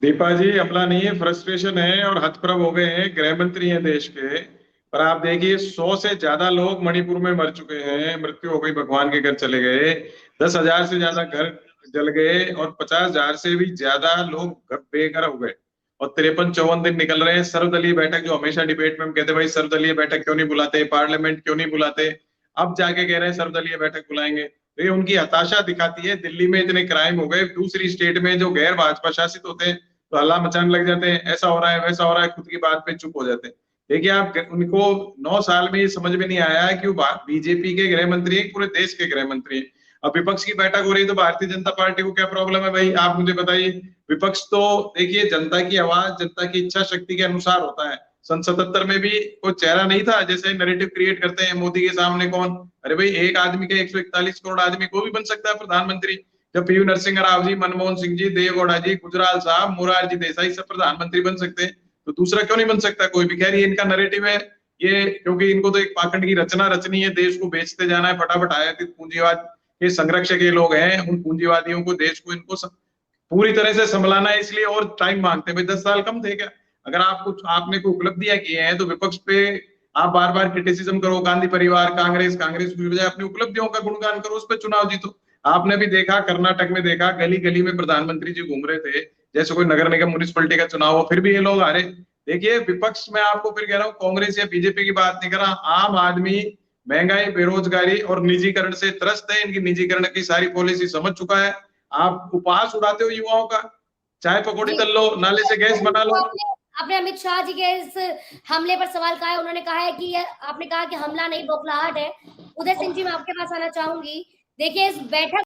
दीपा जी, हमला नहीं है, फ्रस्ट्रेशन है और हतप्रभ हो गए हैं। गृह मंत्री हैं देश के। पर आप देखिए, 100 से ज्यादा लोग मणिपुर में मर चुके हैं, मृत्यु हो गई, भगवान के घर चले गए। 10,000 से ज्यादा घर जल गए और 50,000 से भी ज्यादा लोग बेघर हो गए। और 53-54 दिन निकल रहे हैं। सर्वदलीय बैठक, जो हमेशा डिबेट में हम कहते हैं भाई सर्वदलीय बैठक क्यों नहीं बुलाते, पार्लियामेंट क्यों नहीं बुलाते, अब जाके कह रहे हैं सर्वदलीय बैठक बुलाएंगे। तो ये उनकी हताशा दिखाती है। दिल्ली में इतने क्राइम हो गए, दूसरी स्टेट में जो गैर भाजपा शासित होते हैं तो हल्ला मचाने लग जाते हैं, ऐसा हो रहा है वैसा हो रहा है, खुद की बात पे चुप हो जाते हैं। देखिए, आप उनको 9 साल में ये समझ में नहीं आया है कि वो बीजेपी के गृह मंत्री हैं, पूरे देश के गृह मंत्री हैं। अब विपक्ष की बैठक हो रही है तो भारतीय जनता पार्टी को क्या प्रॉब्लम है भाई, आप मुझे बताइए। विपक्ष तो देखिए, जनता की आवाज, जनता की इच्छा शक्ति के अनुसार होता है। सन 77 में भी कोई चेहरा नहीं था, जैसे नैरेटिव क्रिएट करते हैं मोदी के सामने कौन। अरे भाई, एक आदमी के 141 करोड़ आदमी को भी बन सकता है प्रधानमंत्री। जब पीवी नरसिंह राव जी, मनमोहन सिंह जी, देवगौड़ा जी, गुजराल साहब, मोरारजी देसाई सब प्रधानमंत्री बन सकते हैं, तो दूसरा क्यों नहीं बन सकता कोई भी। खैर, ये इनका नैरेटिव है। ये क्योंकि इनको तो एक पाखंड की रचना रचनी है, देश को बेचते जाना है फटाफट। आयातित पूंजीवाद के संरक्षक ये लोग हैं, उन पूंजीवादियों को, देश को, इनको पूरी तरह से संभलाना है, इसलिए और टाइम मांगते हैं। भाई 10 साल कम थे क्या? अगर आप कुछ, आपने कोई उपलब्धियां की हैं तो विपक्ष पे आप बार बार क्रिटिसिज्म करो, गांधी परिवार, कांग्रेस, कांग्रेस की बजाय अपनी उपलब्धियों का गुणगान करो, उस पर चुनाव जीतो। आपने भी देखा, कर्नाटक में देखा, गली गली में प्रधानमंत्री जी घूम रहे थे जैसे कोई नगर निगम म्युनिसिपलिटी का चुनाव हो, फिर भी ये लोग हारे। देखिए, विपक्ष में आपको फिर कह रहा हूँ, कांग्रेस या बीजेपी की बात नहीं कर रहा, आम आदमी महंगाई, बेरोजगारी और निजीकरण से त्रस्त है। इनकी निजीकरण की सारी पॉलिसी समझ चुका है। आप उपहास उड़ाते हो युवाओं का, चाय पकौड़ी जी, तल लो, नाले से गैस बना तो लो। आपने आपने अमित शाह जी के इस हमले पर सवाल कहा है। उन्होंने कहा है कि ये, आपने कहा कि हमला नहीं बौखलाहट है। उदय सिंह जी, मैं आपके पास आना चाहूंगी। देखिए, इस बैठक